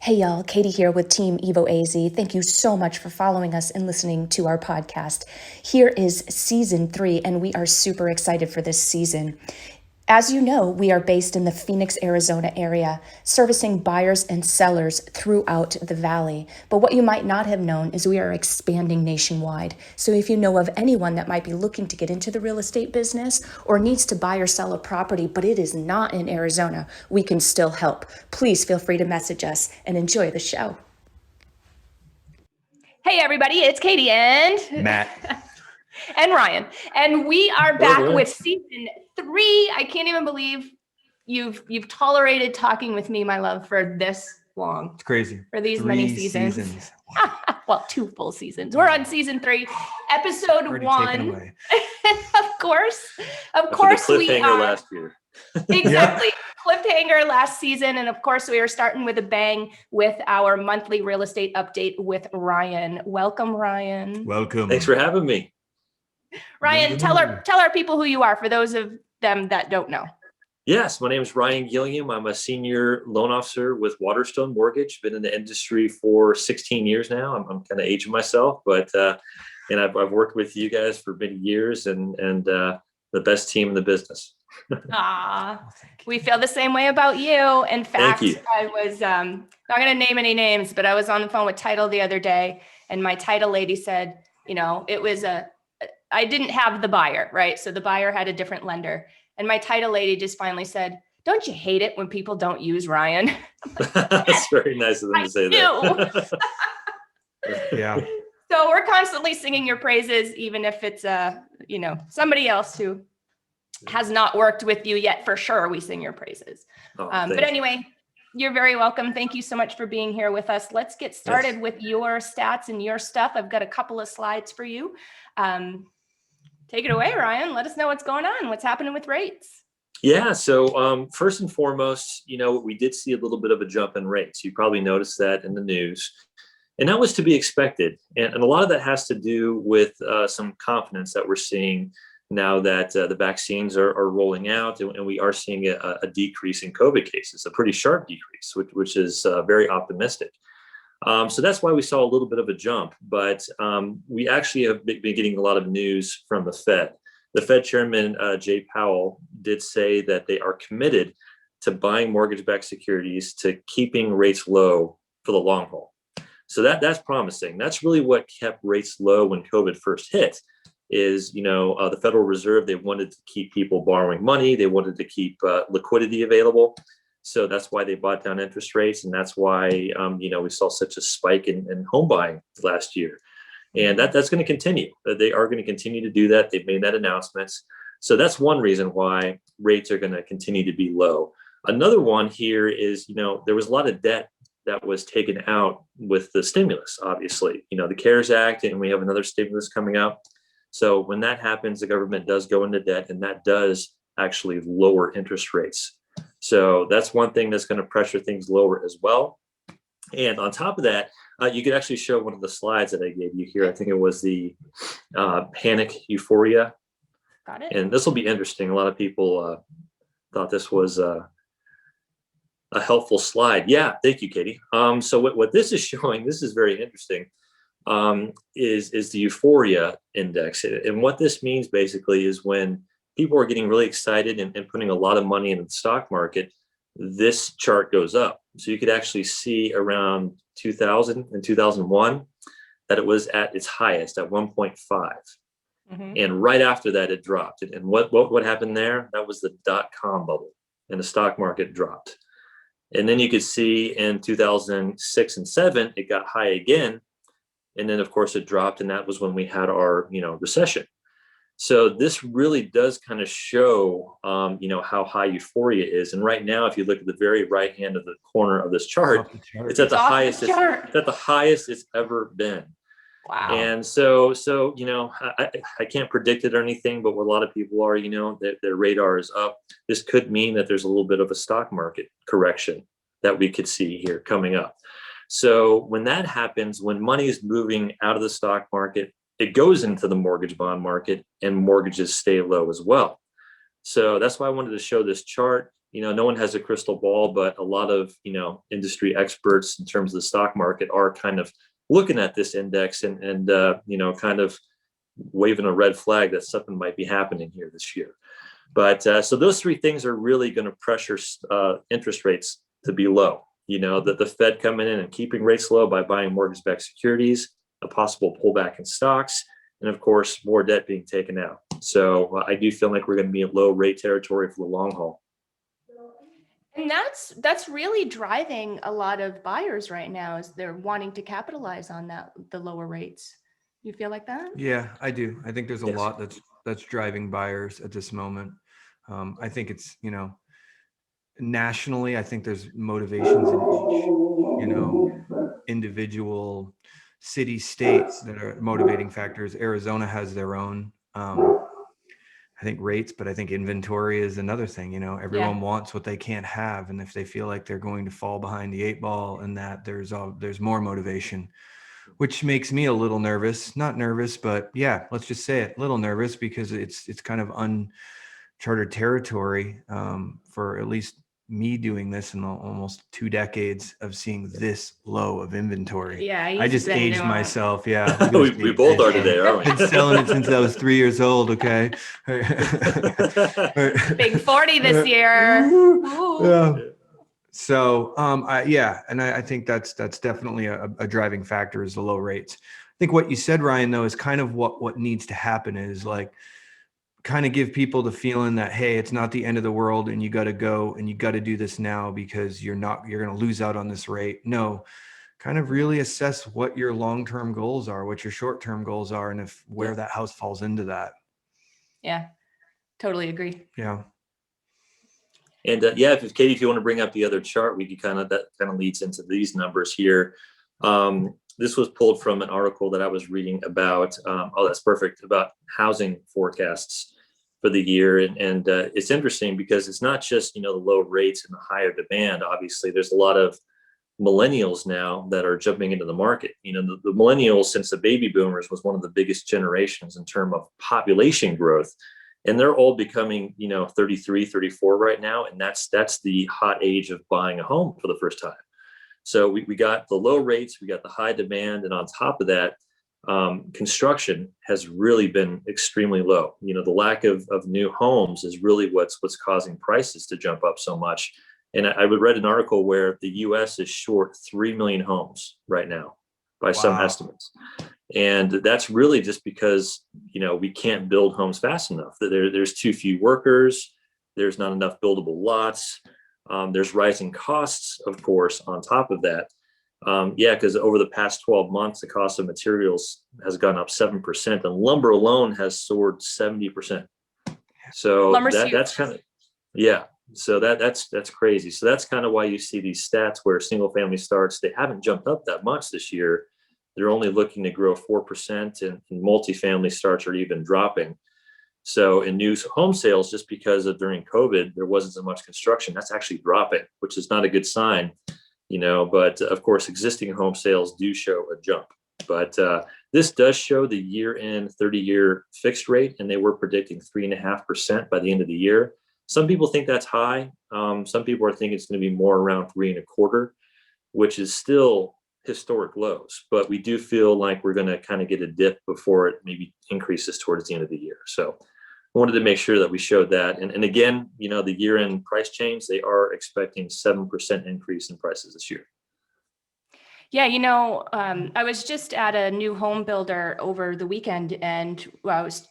Hey y'all, Katie here with Team Evo AZ. Thank you so much for following us and listening to our podcast. Here is season 3, and we are super excited for this season. As you know, we are based in the Phoenix, Arizona area, servicing buyers and sellers throughout the valley. But what you might not have known is we are expanding nationwide. So if you know of anyone that might be looking to get into the real estate business or needs to buy or sell a property, but it is not in Arizona, we can still help. Please feel free to message us and enjoy the show. Hey everybody, it's Katie and Matt. and Ryan, and we are back with season 3. I can't even believe you've tolerated talking with me, my love, for this long. It's crazy. For these many seasons. Well, 2 full seasons. We're on season 3, episode 1. Of course, we are last year. Exactly. Cliffhanger last season, and of course we are starting with a bang with our monthly real estate update with Ryan. Welcome, Ryan. Welcome. Thanks for having me. Ryan, tell our people who you are, for those of them that don't know. Yes, my name is Ryan Gilliam. I'm a senior loan officer with Waterstone Mortgage. Been in the industry for 16 years now. I'm kind of aging myself, but and I've worked with you guys for many years, and the best team in the business. We feel the same way about you. In fact, Thank you. I was not going to name any names, but I was on the phone with title the other day, and my title lady said, it was I didn't have the buyer, right? So the buyer had a different lender. And my title lady just finally said, "Don't you hate it when people don't use Ryan?" That's very nice of them to say that. Yeah. So we're constantly singing your praises, even if it's somebody else who has not worked with you yet. For sure, we sing your praises. But anyway, you're very welcome. Thank you so much for being here with us. Let's get started with your stats and your stuff. I've got a couple of slides for you. Take it away, Ryan. Let us know what's going on. What's happening with rates? Yeah. So first and foremost, we did see a little bit of a jump in rates. You probably noticed that in the news. And that was to be expected. And a lot of that has to do with some confidence that we're seeing now that the vaccines are rolling out, and we are seeing a decrease in COVID cases, a pretty sharp decrease, which is very optimistic. So that's why we saw a little bit of a jump, but we actually have been getting a lot of news from the Fed. The Fed chairman, Jay Powell, did say that they are committed to buying mortgage-backed securities, to keeping rates low for the long haul. So that's promising. That's really what kept rates low when COVID first hit. Is the Federal Reserve, they wanted to keep people borrowing money. They wanted to keep liquidity available. So that's why they bought down interest rates. And that's why, we saw such a spike in home buying last year. And that's going to continue. They are going to continue to do that. They've made that announcement. So that's one reason why rates are going to continue to be low. Another one here is, there was a lot of debt that was taken out with the stimulus, obviously, the CARES Act, and we have another stimulus coming up. So when that happens, the government does go into debt, and that does actually lower interest rates. So that's one thing that's going to pressure things lower as well. And on top of that, you could actually show one of the slides that I gave you here. I think it was the panic euphoria. Got it. And this will be interesting. A lot of people thought this was a helpful slide. Yeah, thank you, Katie. So what this is showing, this is very interesting. Is the Euphoria Index. And what this means basically is when people are getting really excited and putting a lot of money in the stock market, this chart goes up. So you could actually see around 2000 and 2001 that it was at its highest at 1.5. Mm-hmm. And right after that, it dropped. And what happened there? That was the .com bubble, and the stock market dropped. And then you could see in 2006 and 7, it got high again. And then, of course, it dropped, and that was when we had our, recession. So this really does kind of show, how high euphoria is. And right now, if you look at the very right hand of the corner of this chart, it's at the highest. It's at the highest it's ever been. Wow. And so I can't predict it or anything, but what a lot of people are, their radar is up. This could mean that there's a little bit of a stock market correction that we could see here coming up. So when that happens, when money is moving out of the stock market, it goes into the mortgage bond market, and mortgages stay low as well. So that's why I wanted to show this chart. no one has a crystal ball, but a lot of, industry experts in terms of the stock market are kind of looking at this index and kind of waving a red flag that something might be happening here this year. But so those three things are really going to pressure interest rates to be low. That the Fed coming in and keeping rates low by buying mortgage-backed securities, a possible pullback in stocks, and of course, more debt being taken out. So I do feel like we're going to be in low rate territory for the long haul. And that's really driving a lot of buyers right now, is they're wanting to capitalize on the lower rates. You feel like that? Yeah, I do. I think there's a Yes. lot that's driving buyers at this moment. I think it's, nationally, I think there's motivations in each, individual city, state that are motivating factors. Arizona has their own, I think rates, but I think inventory is another thing. Everyone wants what they can't have. And if they feel like they're going to fall behind the 8 ball, and that there's more motivation, which makes me a little nervous, not nervous, but yeah, let's just say it, a little nervous, because it's kind of uncharted territory for at least me doing this in almost 2 decades of seeing this low of inventory. Yeah, I just aged myself. Yeah. we both are today, aren't we? Been selling it since I was 3 years old. Okay. Big 40 this year. Yeah. So, I think that's definitely a driving factor, is the low rates. I think what you said, Ryan, though, is kind of what needs to happen, is like kind of give people the feeling that, hey, it's not the end of the world and you got to go and you got to do this now because you're going to lose out on this rate. No, kind of really assess what your long-term goals are, what your short-term goals are, and where that house falls into that. Yeah, totally agree. Yeah. And Katie, if you want to bring up the other chart, that kind of leads into these numbers here. This was pulled from an article that I was reading about. That's perfect, about housing forecasts for the year. And it's interesting because it's not just, the low rates and the higher demand. Obviously, there's a lot of millennials now that are jumping into the market. The millennials, since the baby boomers, was one of the biggest generations in terms of population growth. And they're all becoming, 33, 34 right now. And that's the hot age of buying a home for the first time. So we got the low rates, we got the high demand. And on top of that, construction has really been extremely low. The lack of new homes is really what's causing prices to jump up so much. And I read an article where the US is short 3 million homes right now by some estimates. And that's really just because, we can't build homes fast enough. There's too few workers. There's not enough buildable lots. There's rising costs, of course, on top of that. Because over the past 12 months, the cost of materials has gone up 7%, and lumber alone has soared 70%. So that's kind of, so that's crazy. So that's kind of why you see these stats where single family starts, they haven't jumped up that much this year. They're only looking to grow 4%, and multifamily starts are even dropping. So in new home sales, just because of during COVID, there wasn't so much construction, that's actually dropping, which is not a good sign, but of course, existing home sales do show a jump. But this does show the year-end 30-year fixed rate, and they were predicting 3.5% by the end of the year. Some people think that's high. Some people are thinking it's going to be more around 3.25%, which is still historic lows. But we do feel like we're going to kind of get a dip before it maybe increases towards the end of the year. So I wanted to make sure that we showed that. And again, the year-end price change, they are expecting 7% increase in prices this year. Yeah, I was just at a new home builder over the weekend, and I was,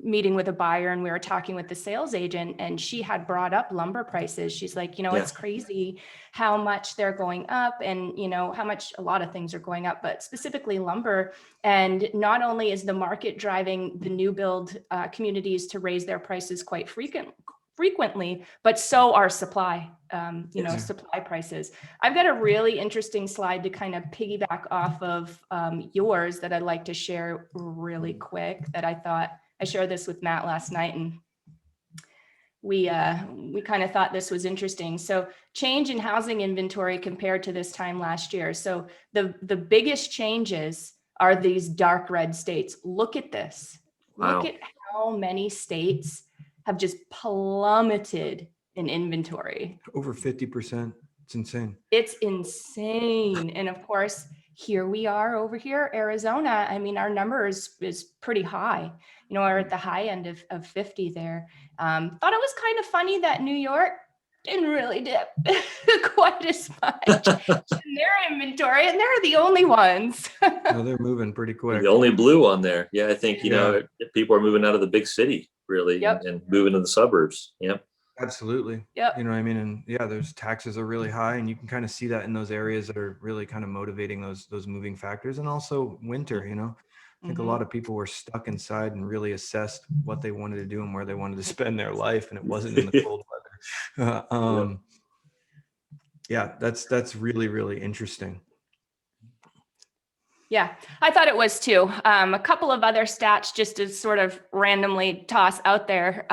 meeting with a buyer, and we were talking with the sales agent, and she had brought up lumber prices. She's like, it's crazy how much they're going up, and, how much a lot of things are going up, but specifically lumber. And not only is the market driving the new build communities to raise their prices quite frequently, but so are supply, supply prices. I've got a really interesting slide to kind of piggyback off of yours that I'd like to share really quick, that I shared this with Matt last night, and we kind of thought this was interesting. So change in housing inventory compared to this time last year. So the biggest changes are these dark red states. Look at this. Wow. Look at how many states have just plummeted in inventory. Over 50%. It's insane. It's insane. And of course, here we are over here, Arizona. I mean, our number is pretty high. You know, we're at the high end of 50 there. Thought it was kind of funny that New York didn't really dip quite as much in their inventory, and they're the only ones. No, they're moving pretty quick. The only blue on there. Yeah, I think, you Yeah. know, people are moving out of the big city, really, Yep. and moving to the suburbs. Yep. Absolutely. Yep. You know what I mean? And yeah, there's taxes are really high, and you can kind of see that in those areas that are really kind of motivating those moving factors. And also winter, you know, I think a lot of people were stuck inside and really assessed what they wanted to do and where they wanted to spend their life, and it wasn't in the cold weather. Yeah, that's really, really interesting. Yeah, I thought it was too. A couple of other stats just to sort of randomly toss out there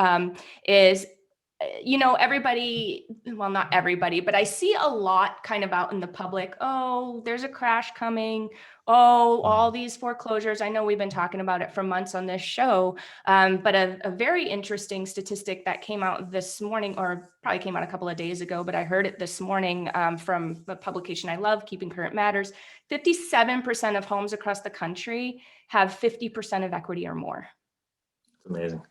is, you know, everybody, well, not everybody, but I see a lot kind of out in the public. Oh, there's a crash coming. Oh, all these foreclosures. I know we've been talking about it for months on this show, but a very interesting statistic that came out this morning, or probably came out a couple of days ago, but I heard it this morning from a publication I love, Keeping Current Matters. 57% of homes across the country have 50% of equity or more. Amazing.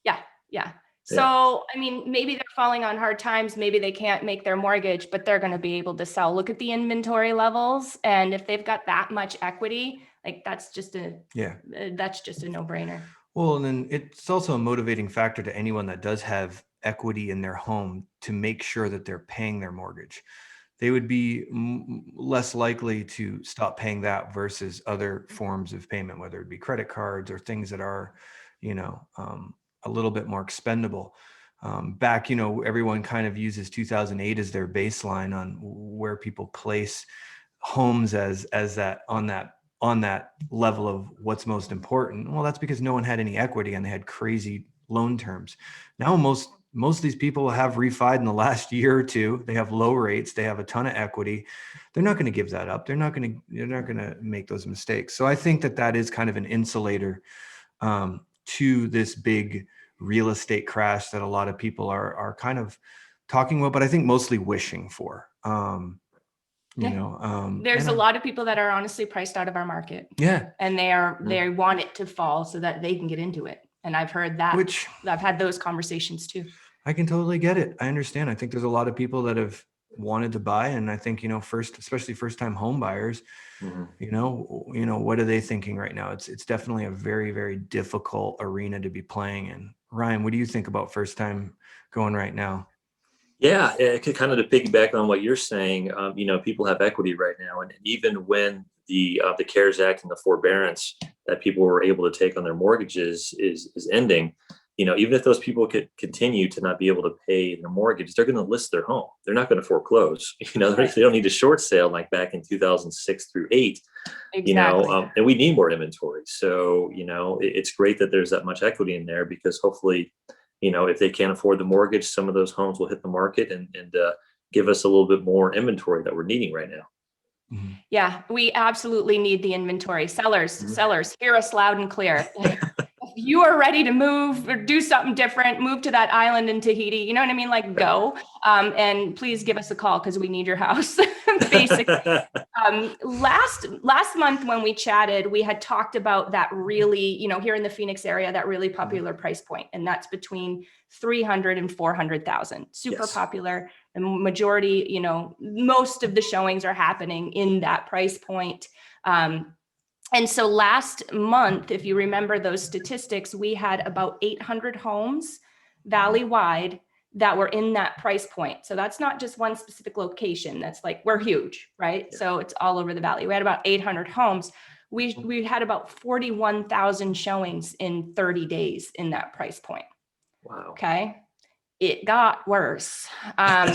Yeah. So, I mean, maybe they're falling on hard times. Maybe they can't make their mortgage, but they're going to be able to sell. Look at the inventory levels. And if they've got that much equity, like that's just a no-brainer. Well, and then it's also a motivating factor to anyone that does have equity in their home to make sure that they're paying their mortgage. They would be less likely to stop paying that versus other forms of payment, whether it be credit cards or things that are, you know, a little bit more expendable. Back, you know, everyone kind of uses 2008 as their baseline on where people place homes as that on that level of what's most important. Well, that's because no one had any equity and they had crazy loan terms. Now most of these people have refied in the last year or two. They have low rates. They have a ton of equity. They're not going to give that up. They're not going to make those mistakes. So I think that is kind of an insulator to this big real estate crash that a lot of people are kind of talking about, but I think mostly wishing for. There's a lot of people that are honestly priced out of our market. Yeah. And they want it to fall so that they can get into it. And I've heard that, I've had those conversations too. I can totally get it. I understand. I think there's a lot of people that have wanted to buy. And I think, you know, especially first time home buyers, you know, what are they thinking right now? It's definitely a very, very difficult arena to be playing in. Ryan, what do you think about first time going right now? Yeah, it could kind of to piggyback on what you're saying. You know, people have equity right now, and even when the CARES Act and the forbearance that people were able to take on their mortgages is ending, you know, even if those people could continue to not be able to pay their mortgage, they're going to list their home. They're not going to foreclose. You know, they don't need a short sale like back in 2006 through 8. Exactly. You know, and we need more inventory. So, you know, it's great that there's that much equity in there because hopefully, you know, if they can't afford the mortgage, some of those homes will hit the market and give us a little bit more inventory that we're needing right now. Yeah, we absolutely need the inventory. Sellers, hear us loud and clear. If you are ready to move or do something different, move to that island in Tahiti, you know what I mean? Like go, and please give us a call because we need your house, basically. Last month when we chatted, we had talked about that really, you know, here in the Phoenix area, that really popular price point, and that's between 300 and 400,000. Super popular. The majority, you know, most of the showings are happening in that price point. And so last month, if you remember those statistics, we had about 800 homes valley-wide that were in that price point. So that's not just one specific location. That's like, we're huge, right? Yeah. So it's all over the valley. We had about 800 homes. We had about 41,000 showings in 30 days in that price point. Wow. Okay. It got worse. So I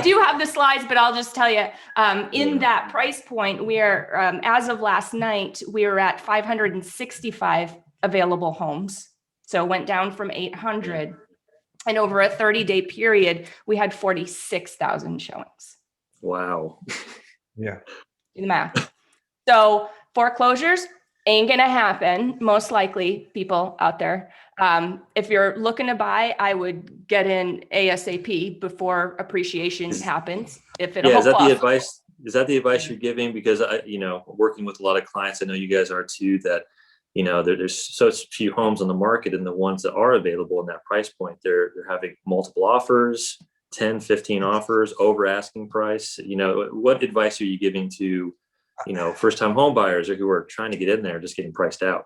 do have the slides, but I'll just tell you, in that price point, we are, as of last night, we were at 565 available homes. So it went down from 800. And over a 30-day period, we had 46,000 showings. Wow. Yeah. Do the math. So foreclosures, Ain't gonna happen, most likely, people out there. If you're looking to buy, I would get in ASAP before appreciation happens, if at Yeah, all is that the possible. advice? Is that the advice you're giving? Because working with a lot of clients, I know you guys are too, that, there's so few homes on the market, and the ones that are available in that price point, they're having multiple offers, 10, 15 offers, over asking price. What advice are you giving to, first time home buyers or who are trying to get in there, just getting priced out?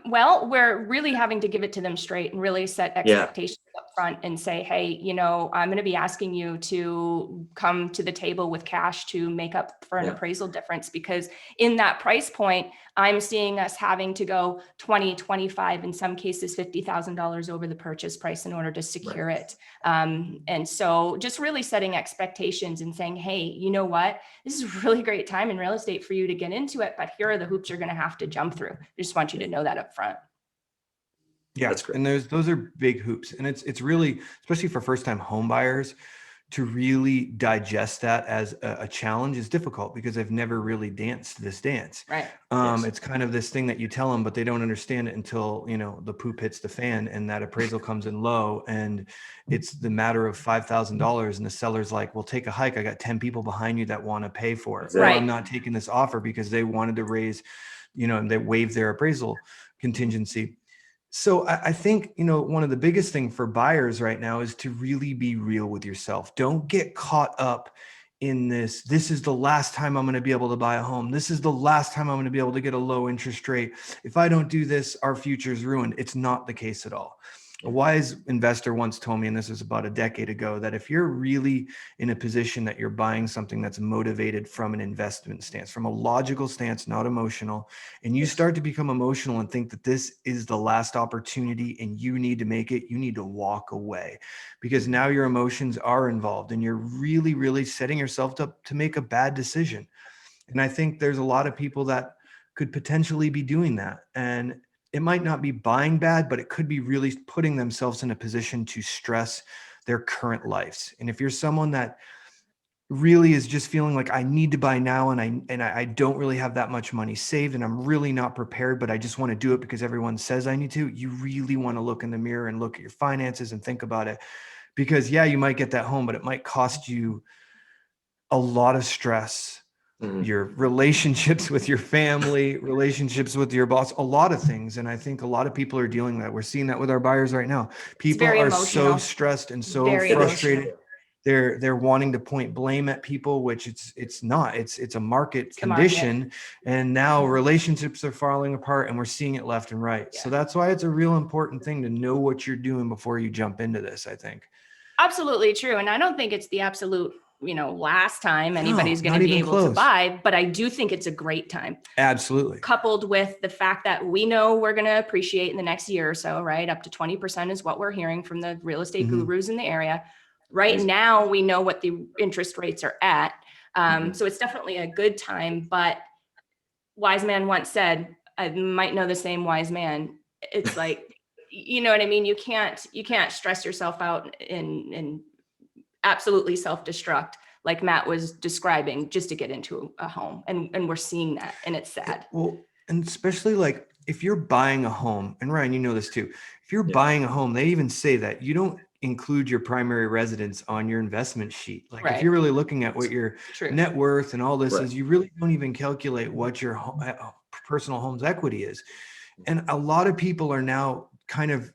Well, we're really having to give it to them straight and really set Yeah. expectations up front and say, hey, I'm going to be asking you to come to the table with cash to make up for an appraisal difference, because in that price point, I'm seeing us having to go 20, 25, in some cases, $50,000 over the purchase price in order to secure it. And so just really setting expectations and saying, hey, you know what? This is a really great time in real estate for you to get into it, but here are the hoops you're going to have to jump through. I just want you to know that up front. Yeah, that's great. and those are big hoops, and it's really, especially for first time home buyers, to really digest that as a challenge is difficult, because they've never really danced this dance. Right. It's kind of this thing that you tell them, but they don't understand it until, the poop hits the fan and that appraisal comes in low, and it's the matter of $5,000. And the seller's like, well, take a hike. I got 10 people behind you that want to pay for it. Exactly. Or I'm not taking this offer because they wanted to raise, and they waived their appraisal contingency. So I think, one of the biggest thing for buyers right now is to really be real with yourself. Don't get caught up in this. This is the last time I'm going to be able to buy a home. This is the last time I'm going to be able to get a low interest rate. If I don't do this, our future's ruined. It's not the case at all. A wise investor once told me, and this was about a decade ago, that if you're really in a position that you're buying something that's motivated from an investment stance, from a logical stance, not emotional, and you start to become emotional and think that this is the last opportunity and you need to make it, you need to walk away, because now your emotions are involved and you're really, really setting yourself up to make a bad decision. And I think there's a lot of people that could potentially be doing that. And it might not be buying bad, but it could be really putting themselves in a position to stress their current lives. And if you're someone that really is just feeling like I need to buy now, and I don't really have that much money saved, and I'm really not prepared, but I just want to do it because everyone says I need to, you really want to look in the mirror and look at your finances and think about it. Because you might get that home, but it might cost you a lot of stress, your relationships with your family, relationships with your boss, a lot of things. And I think a lot of people are dealing that. We're seeing that with our buyers right now. People are so stressed and so frustrated. They're wanting to point blame at people, which it's not. It's a market condition. And now relationships are falling apart, and we're seeing it left and right. So that's why it's a real important thing to know what you're doing before you jump into this, I think. Absolutely true. And I don't think it's the absolute last time anybody's going to be able to buy, but I do think it's a great time. Absolutely. Coupled with the fact that we know we're going to appreciate in the next year or so, right? Up to 20% is what we're hearing from the real estate gurus in the area. Right now, we know what the interest rates are at. So it's definitely a good time. But wise man once said, I might know the same wise man. It's like, you know what I mean? You can't stress yourself out and absolutely self-destruct like Matt was describing just to get into a home. And we're seeing that, and it's sad. Well, and especially like if you're buying a home, and Ryan, you know this too, if you're buying a home, they even say that you don't include your primary residence on your investment sheet. Like if you're really looking at what your net worth and all this is, you really don't even calculate what your personal home's equity is. And a lot of people are now kind of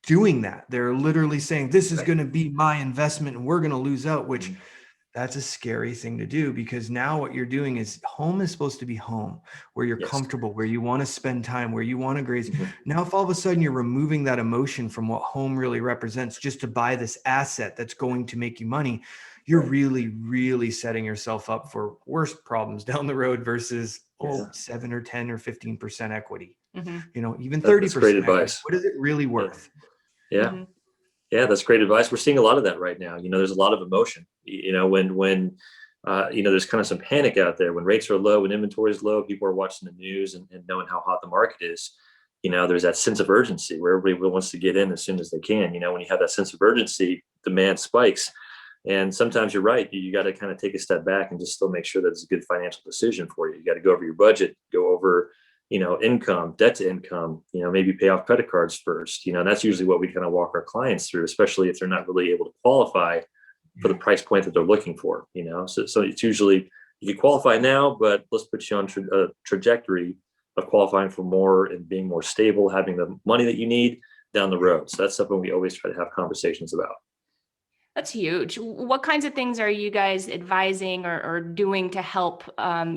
doing that. They're literally saying, this is going to be my investment and we're going to lose out, which that's a scary thing to do, because now what you're doing is home is supposed to be home where you're comfortable, where you want to spend time, where you want to graze. Now, if all of a sudden you're removing that emotion from what home really represents just to buy this asset that's going to make you money, you're really, really setting yourself up for worse problems down the road versus 7 or 10 or 15% equity, even 30%. That's great advice. What is it really worth? Yeah. Yeah, that's great advice. We're seeing a lot of that right now. There's a lot of emotion, when there's kind of some panic out there when rates are low, when inventory is low, people are watching the news and knowing how hot the market is. There's that sense of urgency where everybody wants to get in as soon as they can. When you have that sense of urgency, demand spikes. And sometimes you're right. You got to kind of take a step back and just still make sure that it's a good financial decision for you. You got to go over your budget, go over, income, debt to income, maybe pay off credit cards first. That's usually what we kind of walk our clients through, especially if they're not really able to qualify for the price point that they're looking for. So it's usually, you can qualify now, but let's put you on a trajectory of qualifying for more and being more stable, having the money that you need down the road. So that's something we always try to have conversations about. That's huge. What kinds of things are you guys advising or doing to help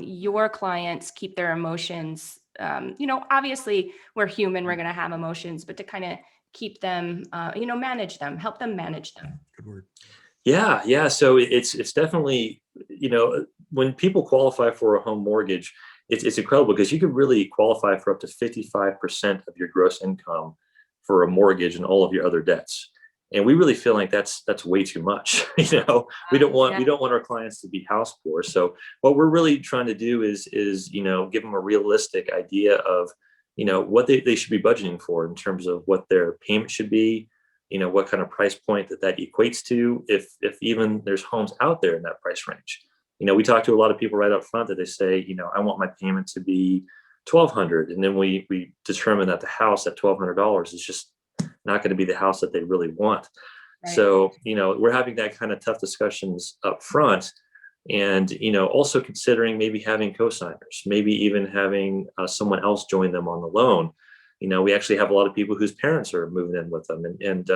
your clients keep their emotions? Obviously we're human, we're going to have emotions, but to kind of keep them, manage them, help them manage them. Good word. Yeah. So it's definitely, when people qualify for a home mortgage, it's incredible because you can really qualify for up to 55% of your gross income for a mortgage and all of your other debts. And we really feel like that's way too much. We don't want our clients to be house poor. So what we're really trying to do is give them a realistic idea of, what they should be budgeting for in terms of what their payment should be, what kind of price point that equates to, if even there's homes out there in that price range. We talk to a lot of people right up front that they say, I want my payment to be $1,200. And then we determine that the house at $1,200 is just not going to be the house that they really want. Right. So, we're having that kind of tough discussions up front, and, also considering maybe having co-signers, maybe even having someone else join them on the loan. We actually have a lot of people whose parents are moving in with them, and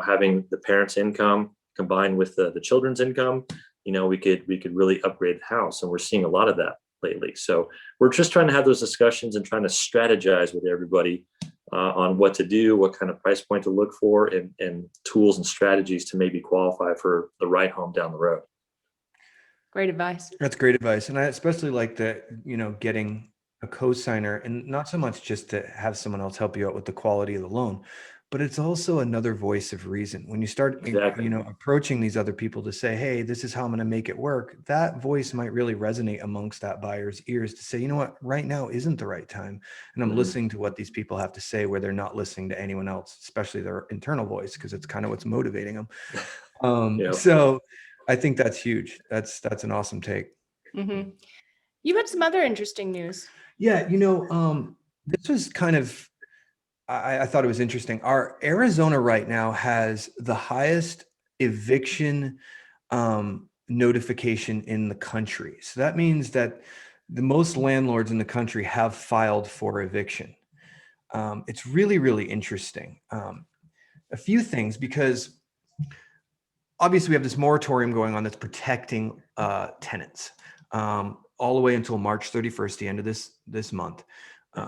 having the parents' income combined with the children's income, we could really upgrade the house. And we're seeing a lot of that lately. So we're just trying to have those discussions and trying to strategize with everybody on what to do, what kind of price point to look for, and tools and strategies to maybe qualify for the right home down the road. Great advice. That's great advice. And I especially like that, getting a co-signer, and not so much just to have someone else help you out with the quality of the loan, but it's also another voice of reason. When you start, Exactly. Approaching these other people to say, hey, this is how I'm going to make it work, that voice might really resonate amongst that buyer's ears to say, you know what, right now isn't the right time. And I'm listening to what these people have to say, where they're not listening to anyone else, especially their internal voice, because it's kind of what's motivating them. So I think that's huge. That's an awesome take. Mm-hmm. You had some other interesting news. Yeah. This was kind of, I thought it was interesting. Our Arizona right now has the highest eviction notification in the country. So that means that the most landlords in the country have filed for eviction. It's really, really interesting. A few things, because obviously we have this moratorium going on that's protecting tenants all the way until March 31st, the end of this month.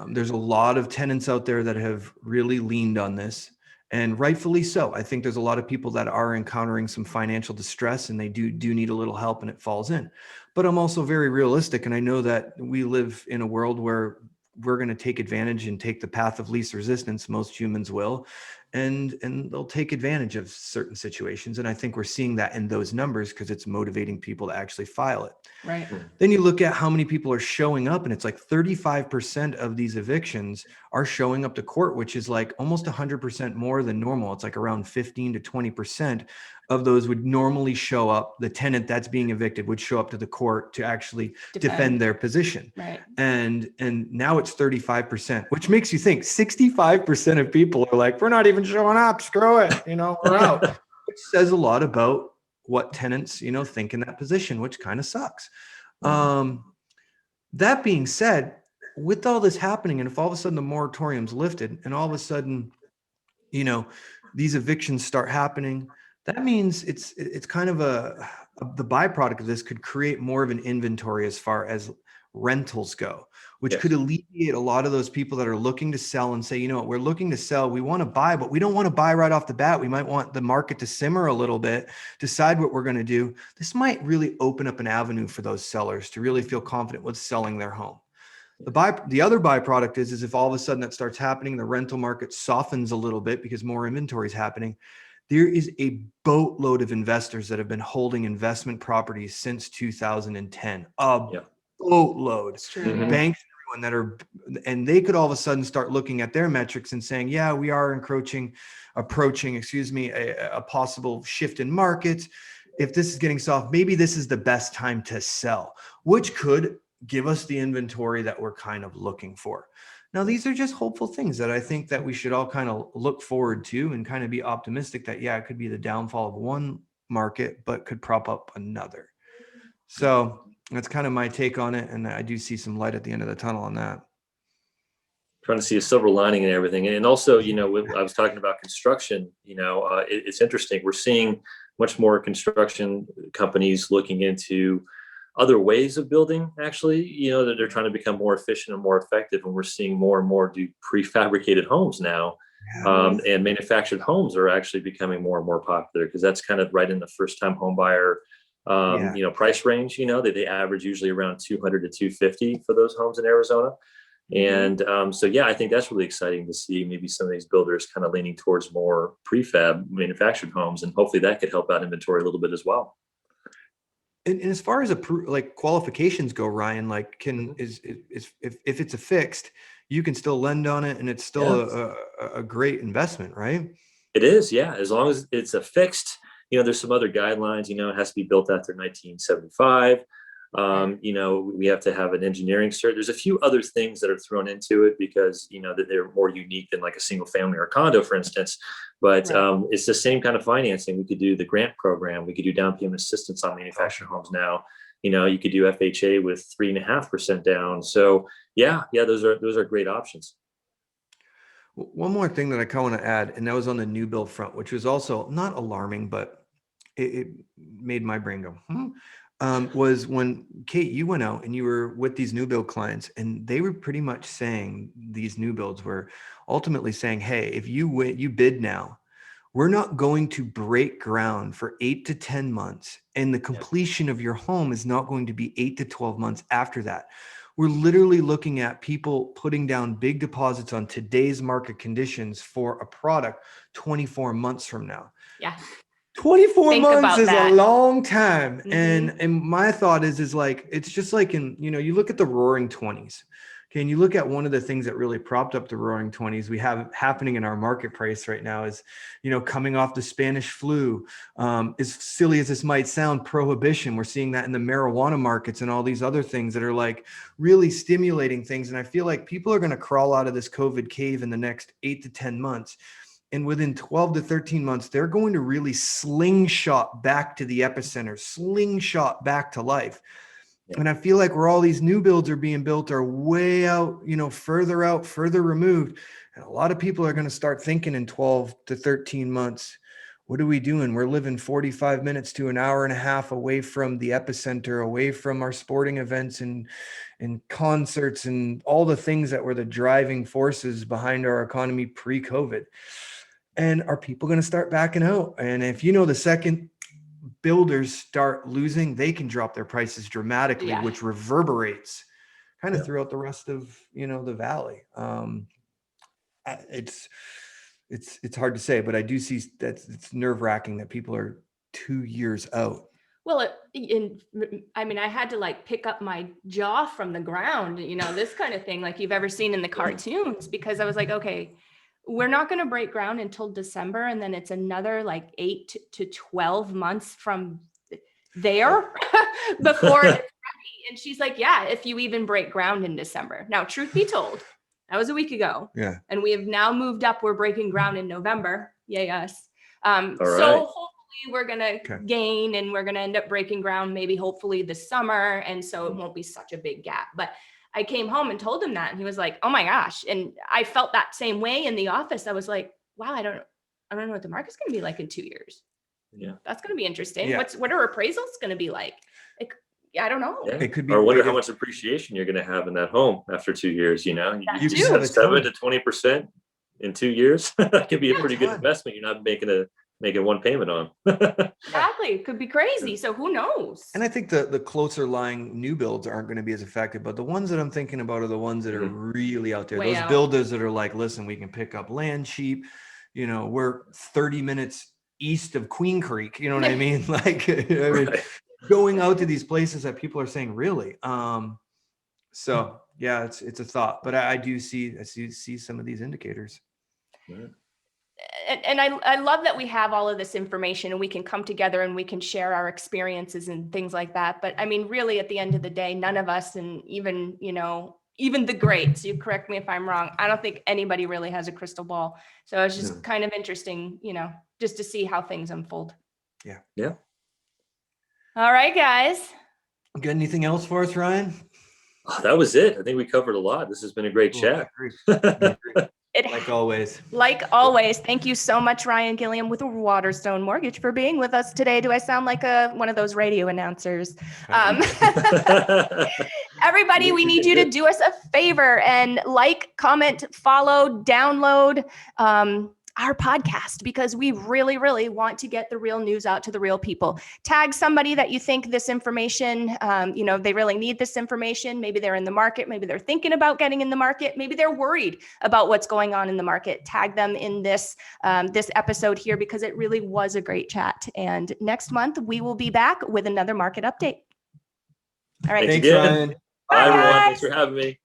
There's a lot of tenants out there that have really leaned on this, and rightfully so. I think there's a lot of people that are encountering some financial distress, and they do need a little help, and it falls in. But I'm also very realistic, and I know that we live in a world where we're going to take advantage and take the path of least resistance. Most humans will, and they'll take advantage of certain situations. And I think we're seeing that in those numbers because it's motivating people to actually file it. Right. Then you look at how many people are showing up, and it's like 35% of these evictions are showing up to court, which is like almost 100% more than normal. It's like around 15 to 20% of those would normally show up. The tenant that's being evicted would show up to the court to actually defend their position. Right. And now it's 35%, which makes you think 65% of people are like, we're not even showing up. Screw it. We're out. Which says a lot about what tenants, think in that position, which kind of sucks. That being said, with all this happening, and if all of a sudden the moratorium's lifted and all of a sudden, these evictions start happening, that means it's kind of the byproduct of this could create more of an inventory as far as rentals go, which could alleviate a lot of those people that are looking to sell and say, we're looking to sell, we want to buy, but we don't want to buy right off the bat. We might want the market to simmer a little bit, decide what we're going to do. This might really open up an avenue for those sellers to really feel confident with selling their home. The other byproduct is if all of a sudden that starts happening, the rental market softens a little bit because more inventory is happening. There is a boatload of investors that have been holding investment properties since 2010. Boatload. Mm-hmm. Banks, everyone and they could all of a sudden start looking at their metrics and saying, yeah, we are approaching a possible shift in market. if this is getting soft, maybe this is the best time to sell, which could give us the inventory that we're kind of looking for. Now, these are just hopeful things that I think that we should all kind of look forward to and kind of be optimistic that, yeah, it could be the downfall of one market, but could prop up another. So that's kind of my take on it. And I do see some light at the end of the tunnel on that. Trying to see a silver lining in everything. And also, I was talking about construction, it's interesting. We're seeing much more construction companies looking into other ways of building, actually, that they're trying to become more efficient and more effective. And we're seeing more and more do prefabricated homes now. And manufactured homes are actually becoming more and more popular because that's kind of right in the first time home buyer price range. They average usually around 200 to 250 for those homes in Arizona. And I think that's really exciting to see maybe some of these builders kind of leaning towards more prefab manufactured homes, and hopefully that could help out inventory a little bit as well. And as far as qualifications go, Ryan, like if it's a fixed, you can still lend on it, and it's still a great investment, right? It is, yeah. As long as it's a fixed, there's some other guidelines. It has to be built after 1975. We have to have an engineering cert. There's a few other things that are thrown into it because, that they're more unique than like a single family or a condo, for instance. But it's the same kind of financing. We could do the grant program. We could do down payment assistance on manufactured homes now. You could do FHA with 3.5% down. So those are great options. One more thing that I kind of want to add, and that was on the new build front, which was also not alarming, but it made my brain go, was when, Kate, you went out and you were with these new build clients, and they were pretty much saying, these new builds were ultimately saying, hey, if you bid now, we're not going to break ground for 8 to 10 months. And the completion of your home is not going to be 8 to 12 months after that. We're literally looking at people putting down big deposits on today's market conditions for a product 24 months from now. Yeah. 24 months is a long time. Mm-hmm. And my thought is like, it's just like you look at the Roaring 20s. Okay. And you look at one of the things that really propped up the Roaring 20s we have happening in our marketplace right now is, coming off the Spanish flu, as silly as this might sound, prohibition. We're seeing that in the marijuana markets and all these other things that are like really stimulating things. And I feel like people are going to crawl out of this COVID cave in the next 8 to 10 months. And within 12 to 13 months, they're going to really slingshot back to the epicenter, slingshot back to life. Yeah. And I feel like where all these new builds are being built are way out, further removed. And a lot of people are going to start thinking in 12 to 13 months, what are we doing? We're living 45 minutes to an hour and a half away from the epicenter, away from our sporting events and concerts and all the things that were the driving forces behind our economy pre-COVID. And are people going to start backing out? And if the second builders start losing, they can drop their prices dramatically, which reverberates kind of throughout the rest of, the valley. It's hard to say, but I do see that it's nerve-wracking that people are 2 years out. Well, I had to like pick up my jaw from the ground, this kind of thing like you've ever seen in the cartoons, because I was like, okay, we're not going to break ground until December. And then it's another like 8 to 12 months from there before it's ready. And she's like, yeah, if you even break ground in December. Now, truth be told, that was a week ago. Yeah. And we have now moved up. We're breaking ground in November. Yay, us. So hopefully we're going to gain, and we're going to end up breaking ground, maybe hopefully this summer. And so it won't be such a big gap. But I came home and told him that, and he was like, oh my gosh. And I felt that same way in the office. I was like, wow, I don't know what the market's going to be like in 2 years. Yeah. That's going to be interesting. Yeah. What are appraisals going to be like? I don't know. Yeah. It could be. Or wonder how much appreciation you're going to have in that home after 2 years. You have 7 to 20% in 2 years. That could be a pretty good investment. You're not making one payment on. Exactly. It could be crazy. So who knows? And I think the closer lying new builds aren't going to be as affected, but the ones that I'm thinking about are the ones that are really out there. Those builders that are like, listen, we can pick up land cheap. We're 30 minutes east of Queen Creek. You know what I mean? Like, going out to these places that people are saying, really? So yeah, it's a thought, but I do see some of these indicators. And I love that we have all of this information and we can come together and we can share our experiences and things like that. But I mean, really, at the end of the day, none of us, and even, even the greats, you correct me if I'm wrong, I don't think anybody really has a crystal ball. So it's just kind of interesting, just to see how things unfold. Yeah. Yeah. All right, guys. Got anything else for us, Ryan? Oh, that was it. I think we covered a lot. This has been a great chat. Like always. Like always, thank you so much, Ryan Gilliam with Waterstone Mortgage, for being with us today. Do I sound like one of those radio announcers? Everybody, we need you to do us a favor and comment, follow, download our podcast, because we really, really want to get the real news out to the real people. Tag somebody that you think this information, they really need this information. Maybe they're in the market. Maybe they're thinking about getting in the market. Maybe they're worried about what's going on in the market. Tag them in this episode here, because it really was a great chat. And next month, we will be back with another market update. All right. Thanks Thanks, again. Ryan. Bye, everyone. Bye, Thanks for having me.